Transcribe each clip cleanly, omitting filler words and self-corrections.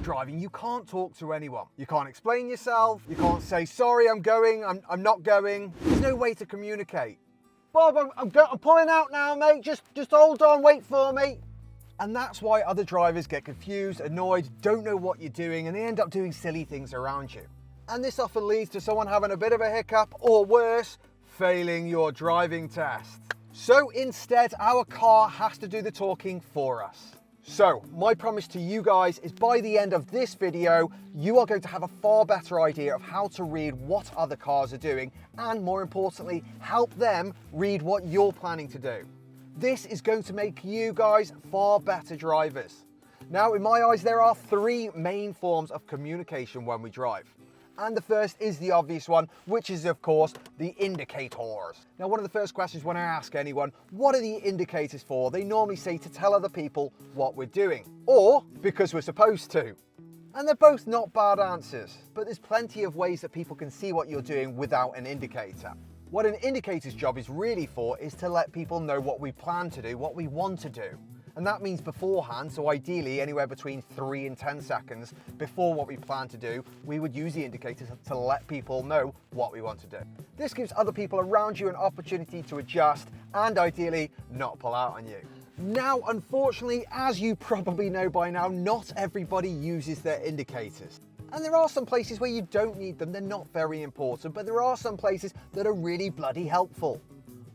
driving, you can't talk to anyone. You can't explain yourself. You can't say, sorry, I'm going, I'm not going. There's no way to communicate. Bob, I'm pulling out now, mate. Just hold on, wait for me. And that's why other drivers get confused, annoyed, don't know what you're doing, and they end up doing silly things around you. And this often leads to someone having a bit of a hiccup, or worse, failing your driving test. So instead, our car has to do the talking for us. So my promise to you guys is by the end of this video, you are going to have a far better idea of how to read what other cars are doing, and more importantly, help them read what you're planning to do. This is going to make you guys far better drivers. Now, in my eyes, there are three main forms of communication when we drive. And the first is the obvious one, which is, of course, the indicators. Now, one of the first questions when I ask anyone, what are the indicators for? They normally say to tell other people what we're doing, or because we're supposed to. And they're both not bad answers, but there's plenty of ways that people can see what you're doing without an indicator. What an indicator's job is really for is to let people know what we plan to do, what we want to do. And that means beforehand, so ideally anywhere between 3 and 10 seconds before what we plan to do, we would use the indicators to let people know what we want to do. This gives other people around you an opportunity to adjust and ideally not pull out on you. Now, unfortunately, as you probably know by now, not everybody uses their indicators. And there are some places where you don't need them, they're not very important, but there are some places that are really bloody helpful.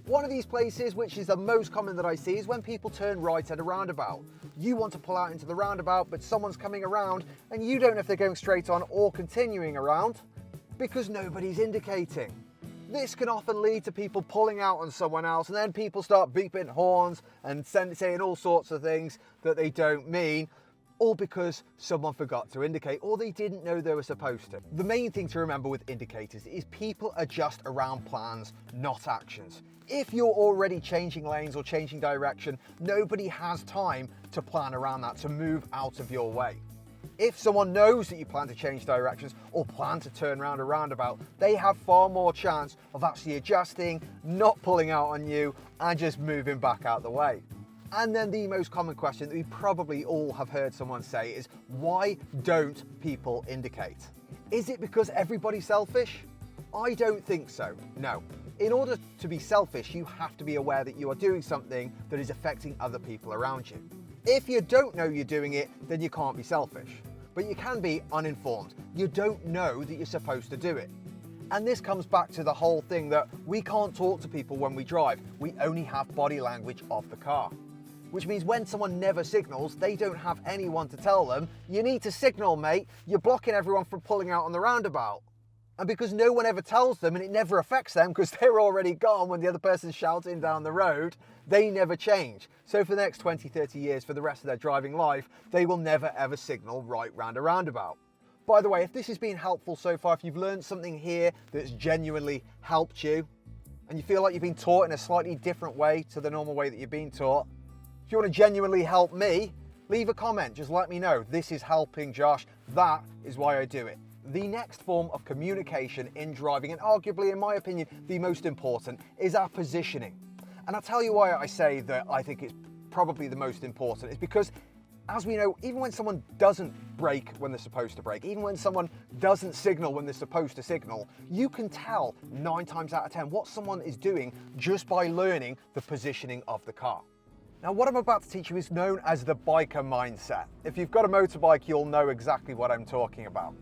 One of these places, which is the most common that I see, is when people turn right at a roundabout. You want to pull out into the roundabout, but someone's coming around and you don't know if they're going straight on or continuing around because nobody's indicating. This can often lead to people pulling out on someone else, and then people start beeping horns and saying all sorts of things that they don't mean, all because someone forgot to indicate or they didn't know they were supposed to. The main thing to remember with indicators is people adjust around plans, not actions. If you're already changing lanes or changing direction, nobody has time to plan around that, to move out of your way. If someone knows that you plan to change directions or plan to turn around a roundabout, they have far more chance of actually adjusting, not pulling out on you, and just moving back out the way. And then the most common question that we probably all have heard someone say is, why don't people indicate? Is it because everybody's selfish? I don't think so, no. In order to be selfish, you have to be aware that you are doing something that is affecting other people around you. If you don't know you're doing it, then you can't be selfish. But you can be uninformed. You don't know that you're supposed to do it. And this comes back to the whole thing that we can't talk to people when we drive. We only have body language of the car. Which means when someone never signals, they don't have anyone to tell them, you need to signal, mate, you're blocking everyone from pulling out on the roundabout. And because no one ever tells them and it never affects them because they're already gone when the other person's shouting down the road, they never change. So for the next 20, 30 years, for the rest of their driving life, they will never ever signal right round a roundabout. By the way, if this has been helpful so far, if you've learned something here that's genuinely helped you, and you feel like you've been taught in a slightly different way to the normal way that you've been taught, if you want to genuinely help me, leave a comment, just let me know. This is helping Josh, that is why I do it. The next form of communication in driving, and arguably in my opinion the most important, is our positioning. And I'll tell you why I say that I think it's probably the most important. It's because, as we know, even when someone doesn't brake when they're supposed to brake, even when someone doesn't signal when they're supposed to signal, you can tell 9 times out of 10 what someone is doing just by learning the positioning of the car. Now, what I'm about to teach you is known as the biker mindset. If you've got a motorbike, you'll know exactly what I'm talking about.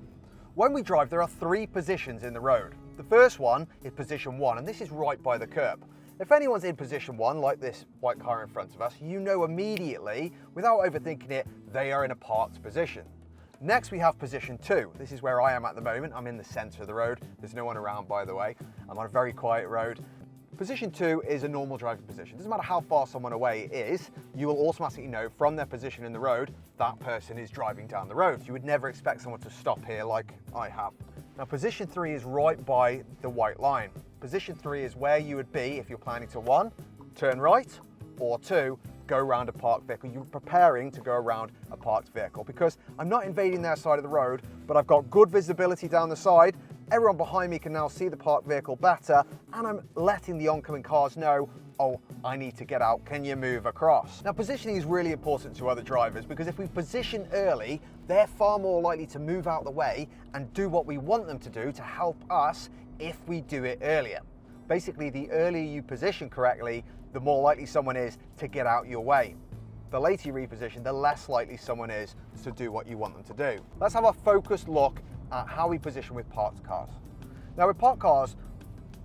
When we drive, there are 3 positions in the road. The first one is position 1, and this is right by the curb. If anyone's in position 1, like this white car in front of us, you know immediately, without overthinking it, they are in a parked position. Next, we have position 2. This is where I am at the moment. I'm in the center of the road. There's no one around, by the way. I'm on a very quiet road. Position 2 is a normal driving position. It doesn't matter how far someone away is, you will automatically know from their position in the road that person is driving down the road. You would never expect someone to stop here like I have. Now, position 3 is right by the white line. Position 3 is where you would be if you're planning to 1, turn right, or 2, go around a parked vehicle. You're preparing to go around a parked vehicle because I'm not invading their side of the road, but I've got good visibility down the side. Everyone behind me can now see the parked vehicle better, and I'm letting the oncoming cars know, oh, I need to get out, can you move across? Now, positioning is really important to other drivers because if we position early, they're far more likely to move out the way and do what we want them to do to help us if we do it earlier. Basically, the earlier you position correctly, the more likely someone is to get out your way. The later you reposition, the less likely someone is to do what you want them to do. Let's have a focused look at how we position with parked cars. Now with parked cars,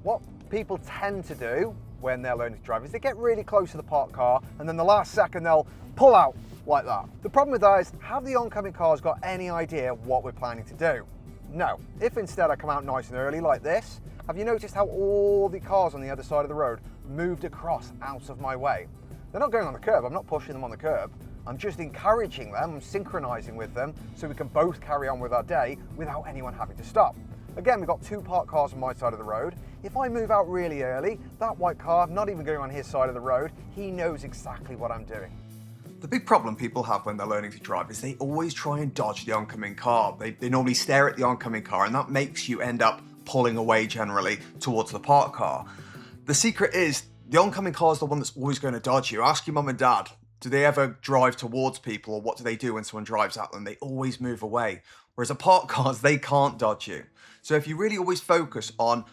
what people tend to do when they're learning to drive is they get really close to the parked car and then the last second they'll pull out like that. The problem with that is, have the oncoming cars got any idea what we're planning to do? No. If instead I come out nice and early like this, have you noticed how all the cars on the other side of the road moved across out of my way? They're not going on the curb, I'm not pushing them on the curb. I'm just encouraging them, I'm synchronizing with them so we can both carry on with our day without anyone having to stop. Again, we've got two parked cars on my side of the road. If I move out really early, that white car, not even going on his side of the road, he knows exactly what I'm doing. The big problem people have when they're learning to drive is they always try and dodge the oncoming car. They normally stare at the oncoming car and that makes you end up pulling away generally towards the parked car. The secret is the oncoming car is the one that's always going to dodge you. Ask your mum and dad, do they ever drive towards people or what do they do when someone drives at them? They always move away. Whereas a parked cars, they can't dodge you. So if you really always focus on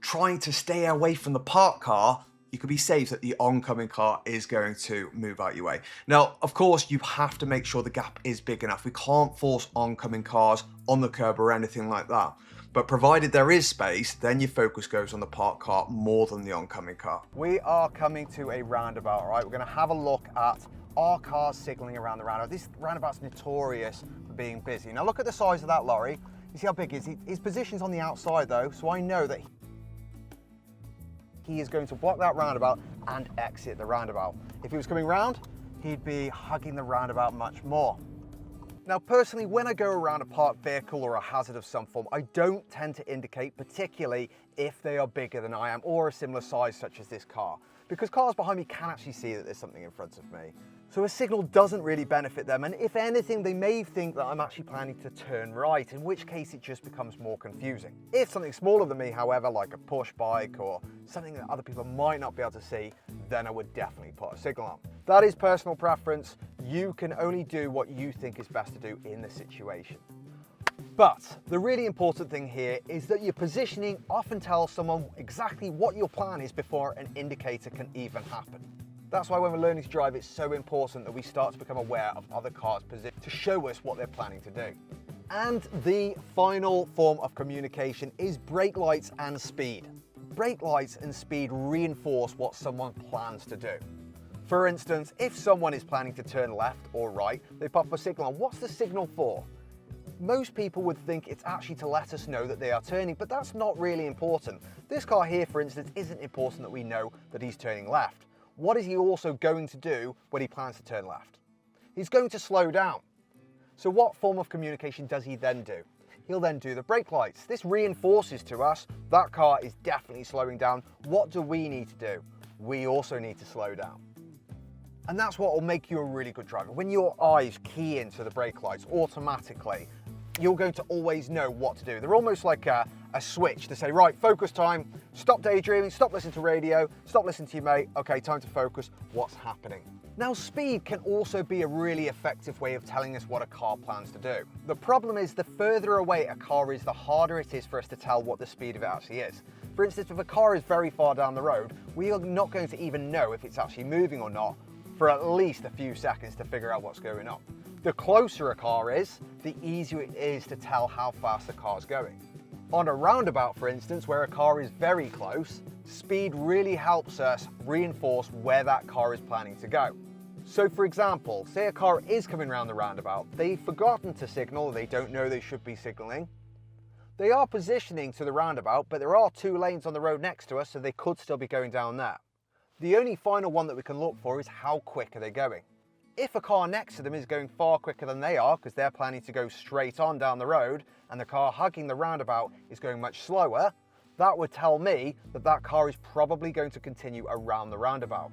trying to stay away from the parked car, you can be safe that the oncoming car is going to move out your way. Now, of course, you have to make sure the gap is big enough. We can't force oncoming cars on the curb or anything like that. But provided there is space, then your focus goes on the parked car more than the oncoming car. We are coming to a roundabout, all right? We're gonna have a look at our cars signaling around the roundabout. This roundabout's notorious for being busy. Now look at the size of that lorry. You see how big he is? His position's on the outside though, so I know that he is going to block that roundabout and exit the roundabout. If he was coming round, he'd be hugging the roundabout much more. Now personally, when I go around a parked vehicle or a hazard of some form, I don't tend to indicate, particularly if they are bigger than I am or a similar size such as this car, because cars behind me can actually see that there's something in front of me. So a signal doesn't really benefit them, and if anything, they may think that I'm actually planning to turn right, in which case it just becomes more confusing. If something smaller than me, however, like a push bike or something that other people might not be able to see, then I would definitely put a signal on. That is personal preference. You can only do what you think is best to do in the situation. But the really important thing here is that your positioning often tells someone exactly what your plan is before an indicator can even happen. That's why when we're learning to drive, it's so important that we start to become aware of other cars' position to show us what they're planning to do. And the final form of communication is brake lights and speed. Brake lights and speed reinforce what someone plans to do. For instance, if someone is planning to turn left or right, they pop a signal on. What's the signal for? Most people would think it's actually to let us know that they are turning, but that's not really important. This car here, for instance, isn't important that we know that he's turning left. What is he also going to do when he plans to turn left? He's going to slow down. So what form of communication does he then do? He'll then do the brake lights. This reinforces to us that car is definitely slowing down. What do we need to do? We also need to slow down. And that's what will make you a really good driver. When your eyes key into the brake lights automatically, you're going to always know what to do. They're almost like a switch to say, right, focus time, stop daydreaming, stop listening to radio, stop listening to your mate, okay, time to focus, what's happening? Now, speed can also be a really effective way of telling us what a car plans to do. The problem is the further away a car is, the harder it is for us to tell what the speed of it actually is. For instance, if a car is very far down the road, we are not going to even know if it's actually moving or not for at least a few seconds to figure out what's going on. The closer a car is, the easier it is to tell how fast the car's going. On a roundabout, for instance, where a car is very close, speed really helps us reinforce where that car is planning to go. So for example, say a car is coming around the roundabout, they've forgotten to signal, they don't know they should be signaling. They are positioning to the roundabout, but there are two lanes on the road next to us, so they could still be going down there. The only final one that we can look for is how quick are they going. If a car next to them is going far quicker than they are because they're planning to go straight on down the road and the car hugging the roundabout is going much slower, that would tell me that that car is probably going to continue around the roundabout.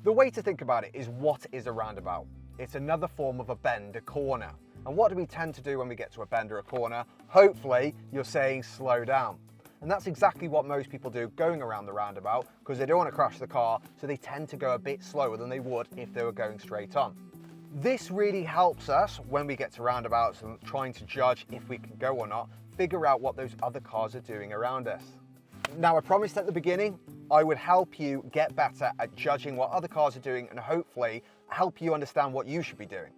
The way to think about it is, what is a roundabout? It's another form of a bend, a corner. And what do we tend to do when we get to a bend or a corner? Hopefully you're saying slow down. And that's exactly what most people do going around the roundabout, because they don't want to crash the car, so they tend to go a bit slower than they would if they were going straight on. This really helps us when we get to roundabouts and trying to judge if we can go or not, figure out what those other cars are doing around us. Now, I promised at the beginning, I would help you get better at judging what other cars are doing and hopefully help you understand what you should be doing.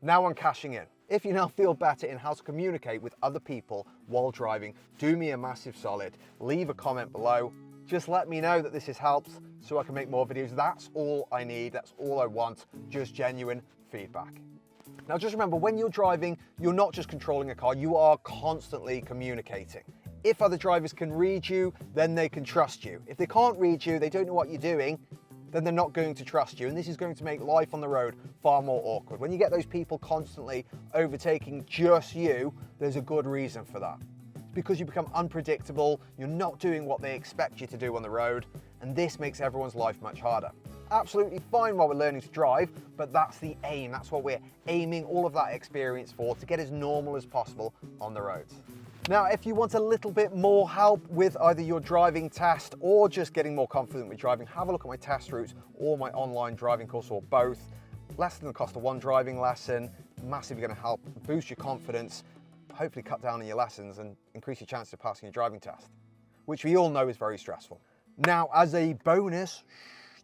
Now I'm cashing in. If you now feel better in how to communicate with other people while driving, do me a massive solid. Leave a comment below. Just let me know that this has helped so I can make more videos. That's all I need. That's all I want. Just genuine feedback. Now just remember, when you're driving, you're not just controlling a car, you are constantly communicating. If other drivers can read you, then they can trust you. If they can't read you, they don't know what you're doing, then they're not going to trust you. And this is going to make life on the road far more awkward. When you get those people constantly overtaking just you, there's a good reason for that. It's because you become unpredictable, you're not doing what they expect you to do on the road, and this makes everyone's life much harder. Absolutely fine while we're learning to drive, but that's the aim. That's what we're aiming all of that experience for, to get as normal as possible on the roads. Now, if you want a little bit more help with either your driving test or just getting more confident with driving, have a look at my test routes or my online driving course, or both. Less than the cost of one driving lesson, massively going to help boost your confidence, hopefully cut down on your lessons and increase your chances of passing your driving test, which we all know is very stressful. Now, as a bonus,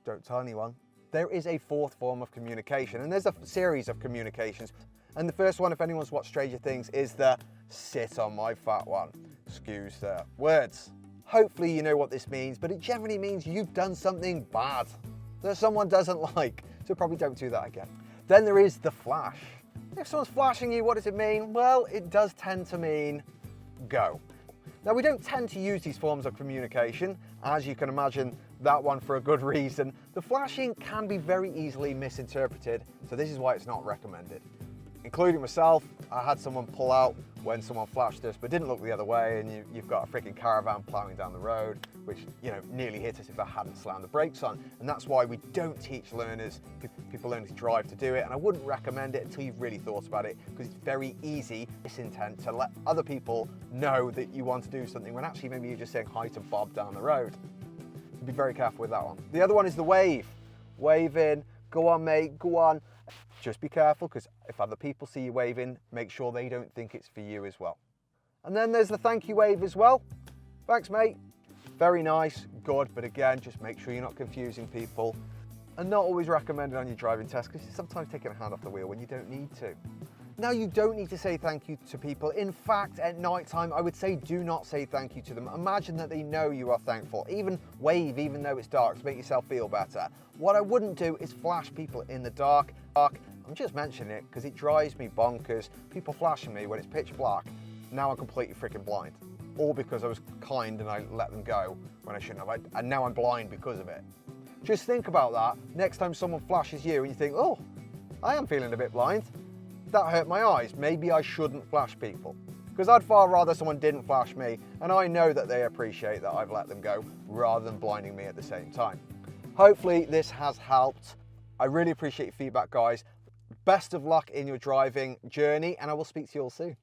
don't tell anyone, there is a fourth form of communication, and there's a series of communications. And the first one, if anyone's watched Stranger Things, is the sit on my fat one. Excuse the words. Hopefully you know what this means, but it generally means you've done something bad that someone doesn't like, so probably don't do that again. Then there is the flash. If someone's flashing you, what does it mean? Well, it does tend to mean go. Now, we don't tend to use these forms of communication, as you can imagine, that one for a good reason. The flashing can be very easily misinterpreted, so this is why it's not recommended. Including myself, I had someone pull out when someone flashed us, but didn't look the other way, and you've got a freaking caravan plowing down the road, which, you know, nearly hit us if I hadn't slammed the brakes on. And that's why we don't teach learners, people learning to drive, to do it. And I wouldn't recommend it until you've really thought about it, because it's very easy, this intent, to let other people know that you want to do something when actually maybe you're just saying hi to Bob down the road. So be very careful with that one. The other one is the wave. Wave in, go on mate, go on. Just be careful, because if other people see you waving, make sure they don't think it's for you as well. And then there's the thank you wave as well. Thanks, mate. Very nice, good, but again, just make sure you're not confusing people. And not always recommended on your driving test, because you're sometimes taking a hand off the wheel when you don't need to. Now, you don't need to say thank you to people. In fact, at night time, I would say do not say thank you to them. Imagine that they know you are thankful. Even wave, even though it's dark, to make yourself feel better. What I wouldn't do is flash people in the dark. I'm just mentioning it because it drives me bonkers. People flashing me when it's pitch black. Now I'm completely freaking blind. All because I was kind and I let them go when I shouldn't have. And now I'm blind because of it. Just think about that. Next time someone flashes you and you think, oh, I am feeling a bit blind. That hurt my eyes. Maybe I shouldn't flash people. Because I'd far rather someone didn't flash me, and I know that they appreciate that I've let them go, rather than blinding me at the same time. Hopefully this has helped. I really appreciate your feedback, guys. Best of luck in your driving journey, and I will speak to you all soon.